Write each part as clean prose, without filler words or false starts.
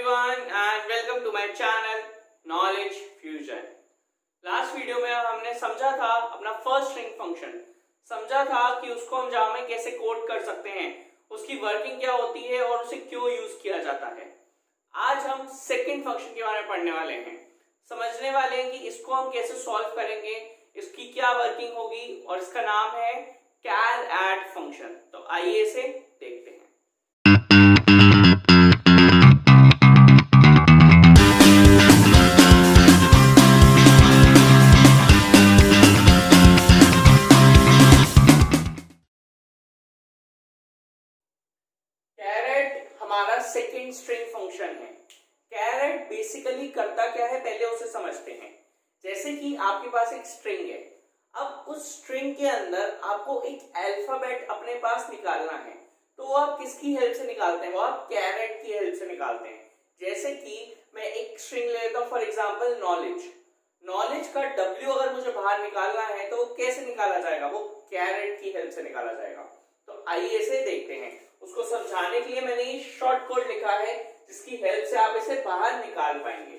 everyone and welcome to my channel Knowledge Fusion। Last video में हमने समझा था अपना फर्स्ट स्ट्रिंग फंक्शन, समझा था कि उसको हम जावा में कैसे कोड कर सकते हैं, उसकी वर्किंग क्या होती है और उसे क्यों यूज किया जाता है। आज हम सेकंड फंक्शन के बारे में पढ़ने वाले हैं, समझने वाले हैं कि इसको हम कैसे सॉल्व करेंगे, इसकी क्या वर्किंग होगी और इसका नाम है कैर एड फंक्शन। तो आइए इसे देखते हैं। हमारा सेकेंड स्ट्रिंग फंक्शन है। कैरेट बेसिकली करता क्या है पहले उसे समझते हैं। जैसे कि आपके पास एक स्ट्रिंग है, अब उस स्ट्रिंग के अंदर आपको एक अल्फाबेट अपने पास निकालना है, तो वो आप किसकी हेल्प से निकालते हैं? वो आप कैरेट की हेल्प से निकालते हैं। जैसे कि मैं एक स्ट्रिंग लेता हूं, फॉर एग्जांपल नॉलेज। नॉलेज का W अगर मुझे बाहर निकालना है तो वो कैसे निकाला जाएगा? वो कैरेट की हेल्प से निकाला जाएगा। तो आइए इसे देखते हैं। उसको समझाने के लिए मैंने ये शॉर्ट कोड लिखा है जिसकी हेल्प से आप इसे बाहर निकाल पाएंगे।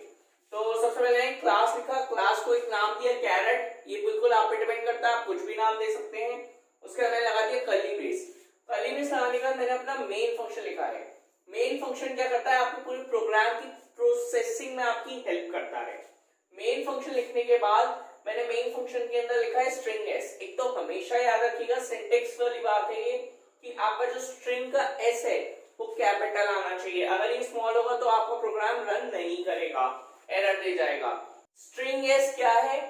तो सबसे पहले मैंने क्लास लिखा, क्लास को एक नाम दिया कैरेट। ये बिल्कुल आप पे डिपेंड करता है, आप कुछ भी नाम दे सकते हैं। उसके बाद मैंने लगा दिया कर्ली ब्रेस। कर्ली ब्रेस लगाने के बाद मैंने अपना मेन फंक्शन लिखा है। मेन फंक्शन क्या करता है? आपकी पूरी प्रोग्राम की प्रोसेसिंग में आपकी हेल्प करता है। मेन फंक्शन लिखने के बाद मैंने मेन फंक्शन के अंदर लिखा है स्ट्रिंग एस। एक तो हमेशा याद रखिएगा, सिंटेक्स वाली बात है ये कि आपका जो स्ट्रिंग का एस है वो कैपिटल आना चाहिए। अगर ये स्मॉल होगा तो आपका प्रोग्राम रन नहीं करेगा, एरर दे जाएगा। स्ट्रिंग एस क्या है?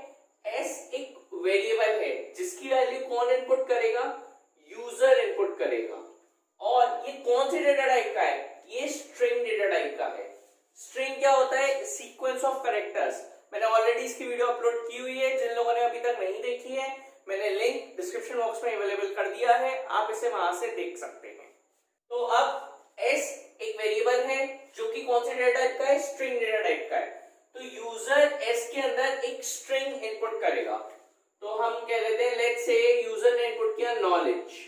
एस एक वेरिएबल है जिसकी वैल्यू कौन इनपुट करेगा? यूजर इनपुट करेगा। और ये कौन सी डेटा टाइप का है? ये स्ट्रिंग डेटा टाइप का है। स्ट्रिंग क्या होता है? Sequence of characters. मैंने ऑलरेडी इसकी वीडियो अपलोड की हुई है, जिन लोगों ने अभी तक नहीं देखी है मैंने लिंक डिस्क्रिप्शन बॉक्स में अवेलेबल कर दिया है, आप इसे वहां से देख सकते हैं। तो अब एस एक वेरिएबल है जो कि कौन से डेटा टाइप का है? स्ट्रिंग डेटा टाइप का है। तो यूजर एस के अंदर एक स्ट्रिंग इनपुट करेगा। तो हम कह देते हैं लेट्स से यूजर ने इनपुट किया नॉलेज।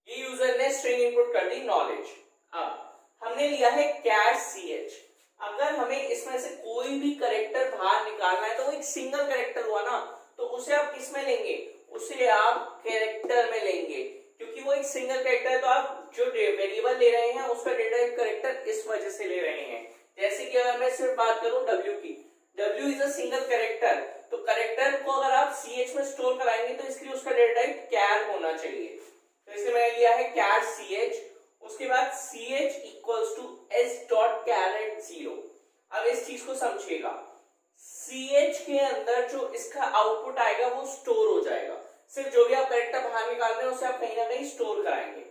ये यूजर ने स्ट्रिंग इनपुट कर दी नॉलेज। अब हमने लिया है कैर ch। अगर हमें इसमें से कोई भी कैरेक्टर बाहर निकालना है तो वो एक सिंगल कैरेक्टर हुआ ना, तो उसे आप किस में लेंगे? उसे आप कैरेक्टर में लेंगे, क्योंकि वो एक सिंगल कैरेक्टर है। तो आप जो वेरिएबल ले रहे हैं उसका डेटा टाइप कैरेक्टर इस वजह से ले रहे हैं। जैसे कि अगर मैं सिर्फ बात करूं W की, W is a single character, तो कैरेक्टर को अगर आप ch में स्टोर कराएंगे तो इसके लिए उसका डेटा टाइप कैर होना चाहिए। तो इसलिए मैंने लिया है कैर ch। उसके बाद ch equals to s dot caret 0। अब इस चीज को समझिएगा, ch के अंदर जो इसका आउटपुट आएगा वो स्टोर हो जाएगा। सिर्फ जो भी आप कैरेक्टर बाहर निकाल रहे हैं उसे आप कहीं ना कहीं स्टोर कराएंगे।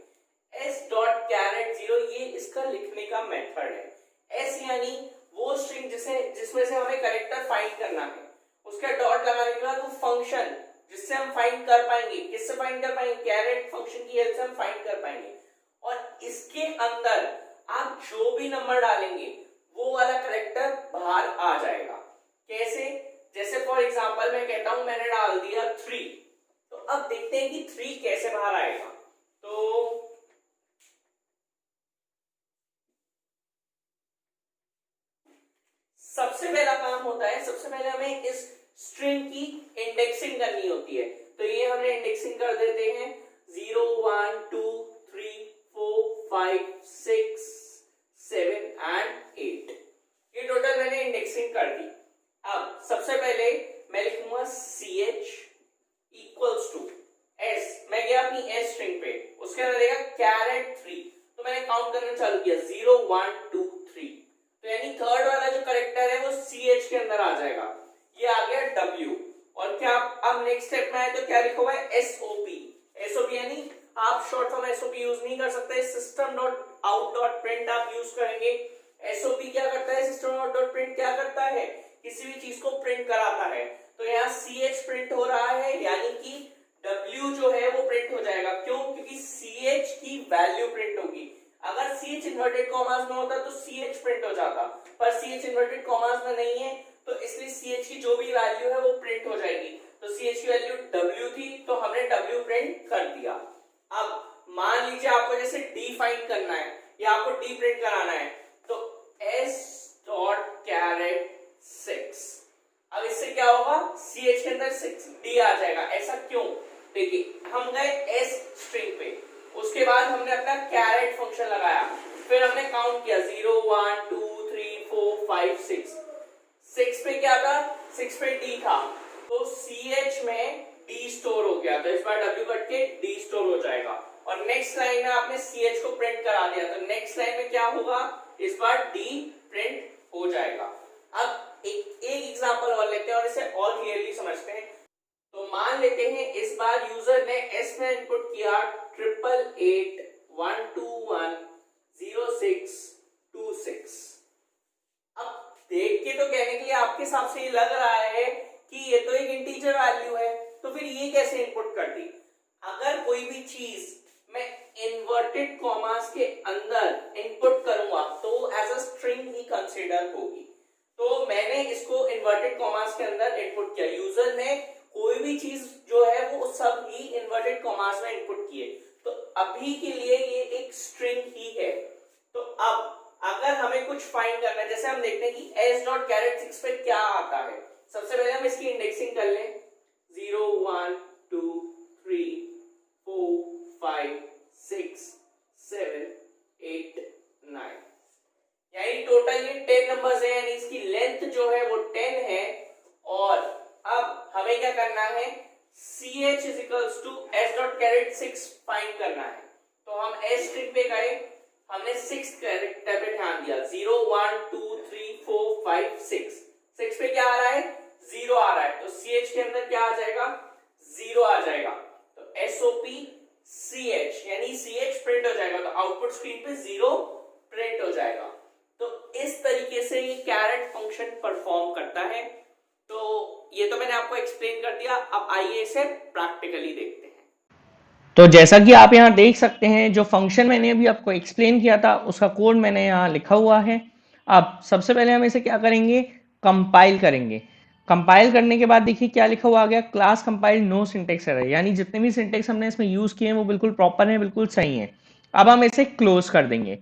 s डॉट कैरेट 0 ये इसका लिखने का मेथड है। s यानी वो स्ट्रिंग जिसमें से हमें कैरेक्टर फाइंड करना है, उसका डॉट लगाने के बाद वो फंक्शन जिससे हम फाइंड कर पाएंगे। किससे फाइंड कर पाएंगे? कैरेट फंक्शन की हेल्प से हम फाइंड कर पाएंगे। और इसके अंदर आप जो भी नंबर डालेंगे वो वाला कैरेक्टर बाहर आ जाएगा। कैसे? जैसे फॉर एग्जांपल मैं कहता हूं मैंने डाल दिया 3, तो अब देखते हैं कि 3 कैसे बाहर आएगा। तो सबसे पहला काम होता है, सबसे पहले हमें इस स्ट्रिंग की इंडेक्सिंग करनी होती है। तो ये हमने इंडेक्सिंग कर देते हैं 0 1 2 3 4 5 6 7 एंड 8। ये टोटल मैंने इंडेक्सिंग कर दी। अब सबसे पहले मैं लिखूंगा ch इक्वल्स टू s। मैं गया अपनी s स्ट्रिंग पे, उसके अंदर देगा कैरेट 3। तो मैंने काउंट करना चालू किया 0 1 2 3। तो यानी थर्ड वाला जो कैरेक्टर है वो ch के अंदर आ जाएगा। ये आ गया w। और क्या अब नेक्स्ट स्टेप में आए तो क्या लिखा हुआ है? sop यानी आप शॉर्ट फॉर्म SOP यूज नहीं कर सकते, system dot out dot print आप यूज करेंगे। SOP क्या करता है? सिस्टम आउट डॉट प्रिंट क्या करता है? किसी भी चीज को प्रिंट कराता है। तो यहाँ ch प्रिंट हो रहा है, यानी कि W जो है वो प्रिंट हो जाएगा। क्यों? क्योंकि ch की वैल्यू प्रिंट होगी। अगर ch इन्वर्टेड कॉमास में होता तो ch प्रिंट हो जाता, पर ch इन्वर्टेड कॉमास में नहीं है, तो इसलिए ch की जो भी वैल्यू है वो प्रिंट हो जाएगी। तो ch की वैल्यू W थी, तो हमने W प्रिंट कर दिया। अब मान लीजिए आपको आपको जैसे डी फाइंड करना है या आपको डी प्रिंट कराना है तो s डॉट कैरेट 6। अब इससे क्या होगा, ch के अंदर 6d आ जाएगा। ऐसा क्यों, देखिए हम गए s स्ट्रिंग पे, उसके बाद हमने अपना कैरेट फंक्शन लगाया, फिर हमने काउंट किया 0 1 2 3 4 5 6। 6 पे क्या था, 6 पे d था, तो ch में d स्टोर हो गया, तो इस बार w कट के d स्टोर हो जाएगा। और नेक्स्ट लाइन में आपने ch को प्रिंट करा दिया, तो नेक्स्ट लाइन में क्या होगा, इस बार d प्रिंट हो जाएगा। अब एक एग्जांपल और लेते हैं और इसे और क्लियरली समझते हैं। तो मान लेते हैं इस बार यूजर ने s में इनपुट किया 88812100626। अब देख के तो कहने के लिए आपके हिसाब से ये लग रहा है कि ये तो एक इंटीजर वैल्यू है, तो फिर ये कैसे इनपुट कर दी। अगर कोई भी चीज मैं इन्वर्टेड कॉमास के अंदर इनपुट करूंगा तो एज अ स्ट्रिंग ही कंसीडर होगी। तो मैंने इसको इन्वर्टेड कॉमास के अंदर इनपुट किया, यूजर ने कोई भी चीज जो है वो सब ही इन्वर्टेड कॉमास में इनपुट किए, तो अभी के लिए ये एक स्ट्रिंग ही है। तो अब अगर हमें कुछ फाइंड करना है, जैसे हम देखते हैं कि s डॉट कैरेट 6 पे क्या आता है। सबसे पहले हम इसकी इंडेक्सिंग कर लें, 0 1 2 3 4 5 6 7 8 9, यानी टोटल ये 10 नंबर्स है, यानी इसकी लेंथ जो है वो 10 है। और अब हमें क्या करना है, ch is equals to s dot caret 6 find करना है। तो हम s स्ट्रिंग पे गए, हमने 6 कैरेक्टर पे ध्यान दिया, 0 1 2 3 4 5 6। 6 पे क्या आ रहा है, 0 आ रहा है, तो ch के अंदर क्या आ जाएगा, 0 आ जाएगा। तो sop ch यानी ch प्रिंट हो जाएगा, तो आउटपुट स्क्रीन पे 0 प्रिंट हो जाएगा। तो इस तरीके से ये कैरेट फंक्शन परफॉर्म करता है। तो ये तो मैंने आपको एक्सप्लेन कर दिया, अब आइए इसे प्रैक्टिकली देखते हैं। तो जैसा कि आप यहाँ देख सकते हैं, जो फंक्शन मैंने अभी आपको एक्सप्लेन किया था उसका कोड मैंने यहाँ लिखा हुआ है। अब सबसे पहले हम इसे क्या करेंगे, कंपाइल करेंगे। कंपाइल करने के बाद देखिए क्या लिखा हुआ आ गया, class compile no syntax error, यानी जितने भी सिंटेक्स हमने इसमें यूज किए हैं वो बिल्कुल प्रॉपर है, बिल्कुल सही है। अब हम इसे क्लोज कर देंगे।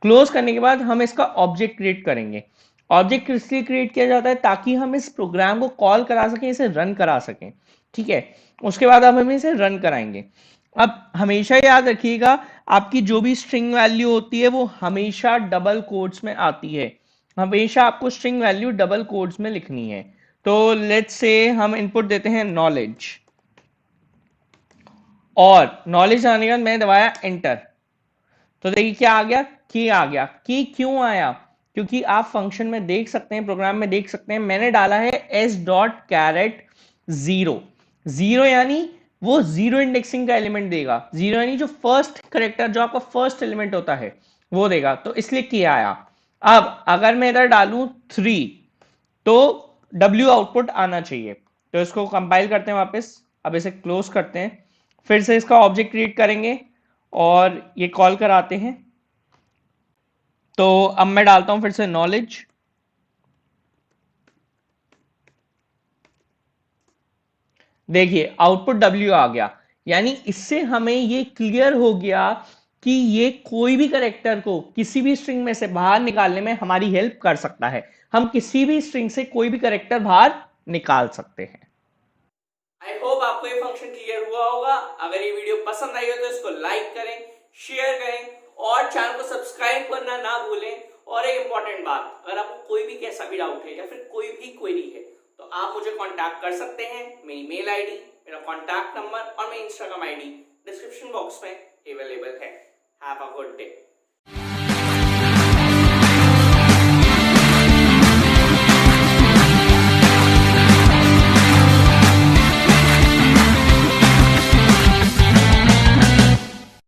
क्लोज करने के बाद हम इसका ऑब्जेक्ट क्रिएट करेंगे। ऑब्जेक्ट इसलिए क्रिएट किया जाता है ताकि हम इस प्रोग्राम को कॉल करा सकें, इसे रन करा सकें, ठीक है। उसके बाद अब हम इसे रन कराएंगे। अब हमेशा याद रखिएगा, आपकी जो भी स्ट्रिंग वैल्यू होती है वो हमेशा डबल कोट्स में आती है। हमेशा आपको स्ट्रिंग वैल्यू डबल कोट्स में लिखनी है। तो लेट्स से हम इनपुट देते हैं नॉलेज, और नॉलेज आने के बाद मैंने दबाया एंटर, तो देखिए क्या आ गया, की आ गया। की क्यों आया, क्योंकि आप फंक्शन में देख सकते हैं, प्रोग्राम में देख सकते हैं, मैंने डाला है s डॉट कैरेट 0। 0 यानी वो जीरो इंडेक्सिंग का एलिमेंट देगा, 0 यानी जो फर्स्ट करेक्टर, जो आपका फर्स्ट एलिमेंट होता है वो देगा, तो इसलिए किया आया। अब अगर मैं इधर डालूं 3 तो w आउटपुट आना चाहिए। तो इसको कंपाइल करते हैं वापस, अब इसे क्लोज करते हैं, फिर से इसका ऑब्जेक्ट क्रिएट करेंगे और ये कॉल कराते हैं। तो अब मैं डालता हूं फिर से नॉलेज, देखिए आउटपुट W आ गया। यानी इससे हमें ये क्लियर हो गया कि ये कोई भी कैरेक्टर को किसी भी स्ट्रिंग में से बाहर निकालने में हमारी हेल्प कर सकता है। हम किसी भी स्ट्रिंग से कोई भी कैरेक्टर बाहर निकाल सकते हैं। आई होप आपको ये फंक्शन क्लियर हुआ होगा। अगर ये वीडियो पसंद आई हो तो इसको लाइक करें, शेयर करें और चैनल को सब्सक्राइब करना ना भूलें। और एक इंपॉर्टेंट बात, अगर आपको कोई भी कैसा भी डाउट है या फिर कोई भी क्वेरी है तो आप मुझे कांटेक्ट कर सकते हैं। मेरी मेल आईडी, मेरा कांटेक्ट नंबर और मेरी इंस्टाग्राम आईडी डिस्क्रिप्शन बॉक्स में अवेलेबल है। Have a good day.